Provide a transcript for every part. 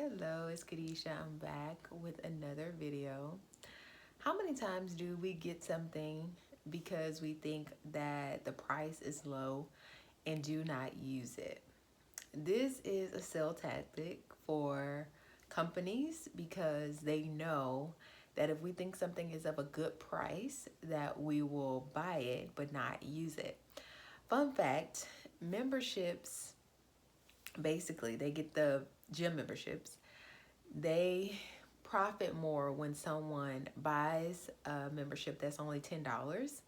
Hello, it's Kadesha. I'm back with another video. How many times do we get something because we think that the price is low and do not use it? This is a sale tactic for companies because they know that if we think something is of a good price, that we will buy it but not use it. Fun fact, memberships, basically, they get the gym memberships. They profit more when someone buys a membership that's only $10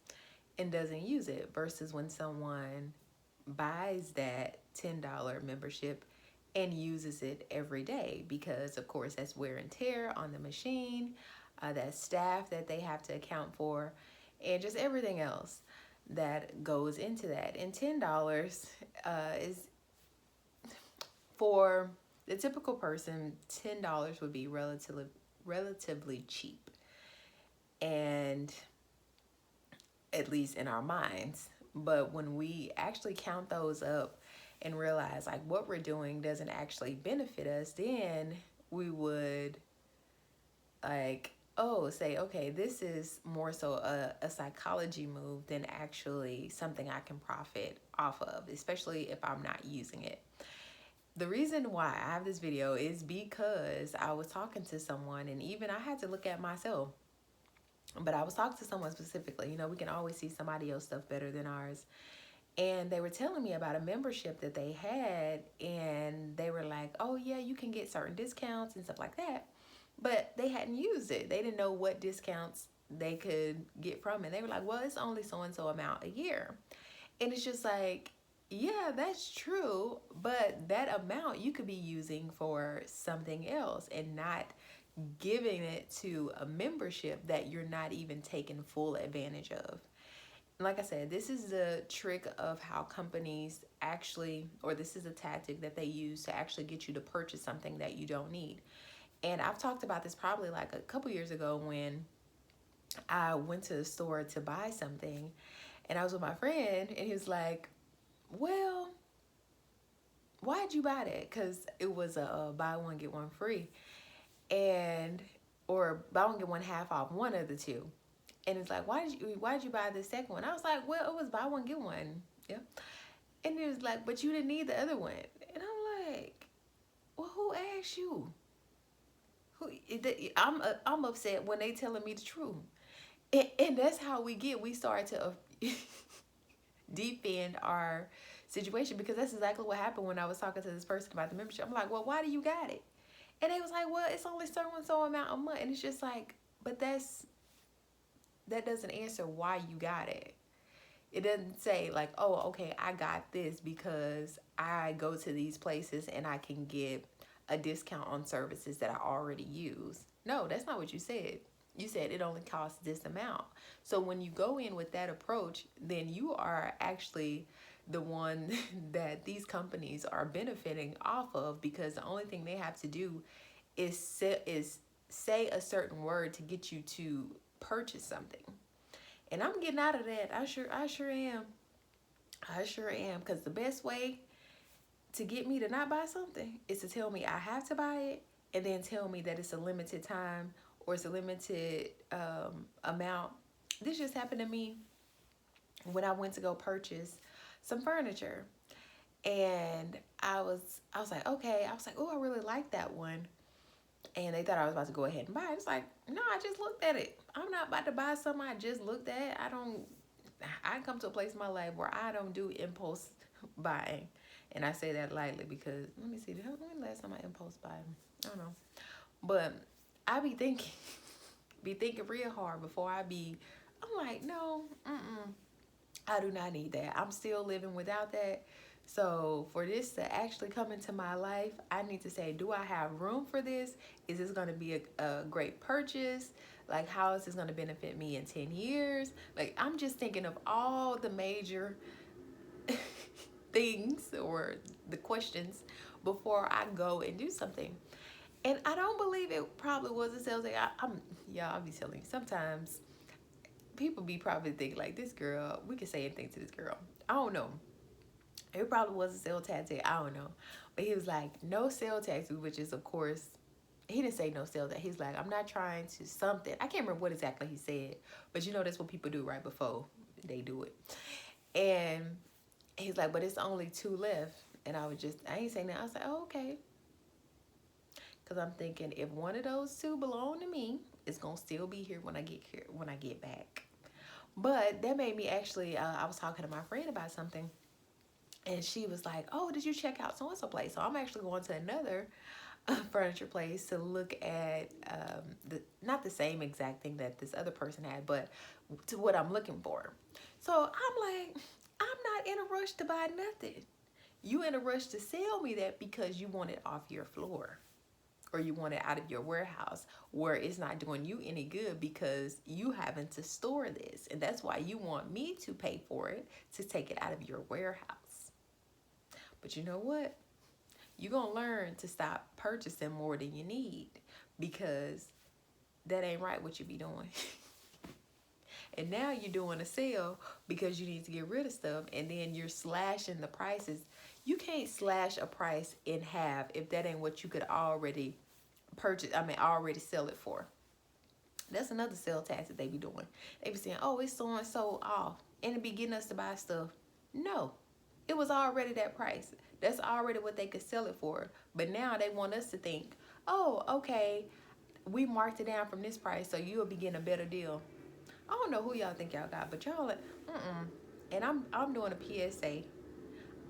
and doesn't use it versus when someone buys that $10 membership and uses it every day, because of course that's wear and tear on the machine, that staff that they have to account for, and just everything else that goes into that. And $10 is, for the typical person, $10 would be relatively cheap, and at least in our minds. But when we actually count those up and realize like what we're doing doesn't actually benefit us, then we would like, oh, say, okay, this is more so a psychology move than actually something I can profit off of, especially if I'm not using it. The reason why I have this video is because I was talking to someone, and even I had to look at myself, but I was talking to someone specifically. You know, we can always see somebody else's stuff better than ours. And they were telling me about a membership that they had, and they were like, oh yeah, you can get certain discounts and stuff like that. But they hadn't used it. They didn't know what discounts they could get from it. They were like, well, it's only so-and-so amount a year. And it's just like, yeah, that's true, but that amount you could be using for something else and not giving it to a membership that you're not even taking full advantage of. Like I said, this is the trick of how companies actually, or this is a tactic that they use to actually get you to purchase something that you don't need. And I've talked about this probably like a couple years ago when I went to the store to buy something, and I was with my friend, and he was like, well, why'd you buy that? Because it was a buy one, get one free. And, or buy one, get one half off, one of the two. And it's like, why did you buy the second one? I was like, well, it was buy one, get one. Yeah. And it was like, but you didn't need the other one. And I'm like, well, who asked you? I'm upset when they telling me the truth. And that's how we get. We start to defend our situation, because that's exactly what happened when I was talking to this person about the membership. I'm like, well, why do you got it? And they was like, well, it's only so and so amount a month. And it's just like, but that doesn't answer why you got it. It doesn't say like, oh, okay, I got this because I go to these places and I can get a discount on services that I already use. No, that's not what you said. You said it only costs this amount. So when you go in with that approach, then you are actually the one that these companies are benefiting off of, because the only thing they have to do is say a certain word to get you to purchase something. And I'm getting out of that. I sure am. I sure am. Because the best way to get me to not buy something is to tell me I have to buy it, and then tell me that it's a limited time or it's a limited amount. This just happened to me when I went to go purchase some furniture. And I was like, okay. I was like, oh, I really like that one. And they thought I was about to go ahead and buy it. It's like, no, I just looked at it. I'm not about to buy something I just looked at. I come to a place in my life where I don't do impulse buying. And I say that lightly because, let me see, when last time I impulse buy? I don't know. But I be thinking, real hard before I'm like, no, I do not need that. I'm still living without that. So for this to actually come into my life, I need to say, do I have room for this? Is this going to be a great purchase? Like, how is this going to benefit me in 10 years? Like, I'm just thinking of all the major things or the questions before I go and do something. And I don't believe it probably was a sales thing. I'll be telling you, sometimes people be probably thinking like, this girl, we can say anything to this girl. I don't know. It probably was a sales tattoo. I don't know. But he was like, no sales tattoo, which is, of course, he didn't say no sales. He's like, I'm not trying to something. I can't remember what exactly he said. But you know, that's what people do right before they do it. And he's like, but it's only 2 left. And I ain't saying that. I was like, oh, okay. Because I'm thinking if one of those 2 belong to me, it's going to still be here when I get back. But that made me actually, I was talking to my friend about something. And she was like, oh, did you check out so-and-so place? So I'm actually going to another furniture place to look at not the same exact thing that this other person had, but to what I'm looking for. So I'm like, I'm not in a rush to buy nothing. You in a rush to sell me that because you want it off your floor, or you want it out of your warehouse where it's not doing you any good because you having to store this. And that's why you want me to pay for it to take it out of your warehouse. But you know what? You're going to learn to stop purchasing more than you need, because that ain't right what you be doing. And now you're doing a sale because you need to get rid of stuff, and then you're slashing the prices. You can't slash a price in half if that ain't what you could already already sell it for. That's another sale tax that they be doing. They be saying, oh, it's so and so off, and it be getting us to buy stuff. No, it was already that price. That's already what they could sell it for. But now they want us to think, oh, okay, we marked it down from this price, so you'll be getting a better deal. I don't know who y'all think y'all got, but y'all like, And I'm doing a PSA.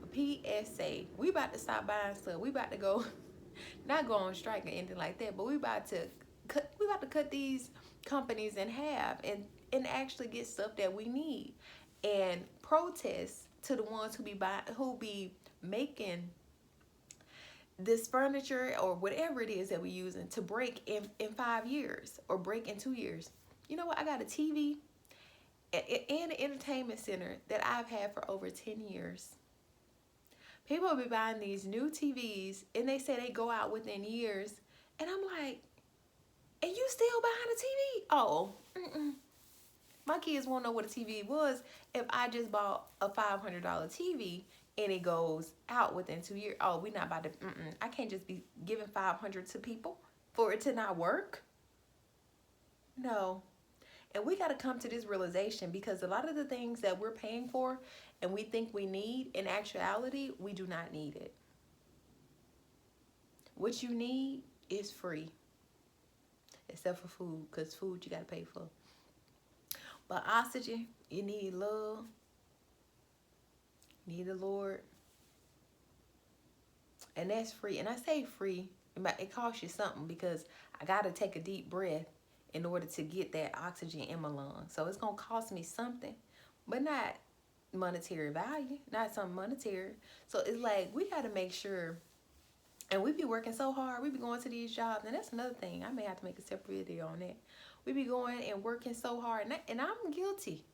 A PSA. We about to stop buying stuff. We about to go, not go on strike or anything like that, but we about to cut these companies in half and actually get stuff that we need, and protest to the ones who be making this furniture or whatever it is that we're using to break in 5 years or break in 2 years. You know what? I got a TV and an entertainment center that I've had for over 10 years. People will be buying these new TVs and they say they go out within years. And I'm like, and you still buying a TV? Oh, my kids won't know what a TV was if I just bought a $500 TV and it goes out within 2 years. Oh, we not about to, I can't just be giving $500 to people for it to not work. No. And we got to come to this realization, because a lot of the things that we're paying for and we think we need, in actuality, we do not need it. What you need is free. Except for food, because food you got to pay for. But oxygen, you need love. You need the Lord. And that's free. And I say free, it costs you something, because I got to take a deep breath in order to get that oxygen in my lungs. So it's going to cost me something, but not monetary value, not something monetary. So it's like, we got to make sure, and we be working so hard. We be going to these jobs, and that's another thing. I may have to make a separate video on that. We be going and working so hard, and I'm guilty.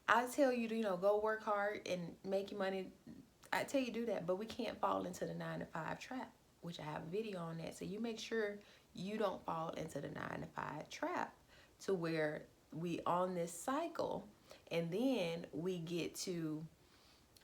I tell you to, go work hard and make your money. I tell you do that, but we can't fall into the 9-to-5 trap, which I have a video on that. So you make sure you don't fall into the 9-to-5 trap, to where we on this cycle, and then we get to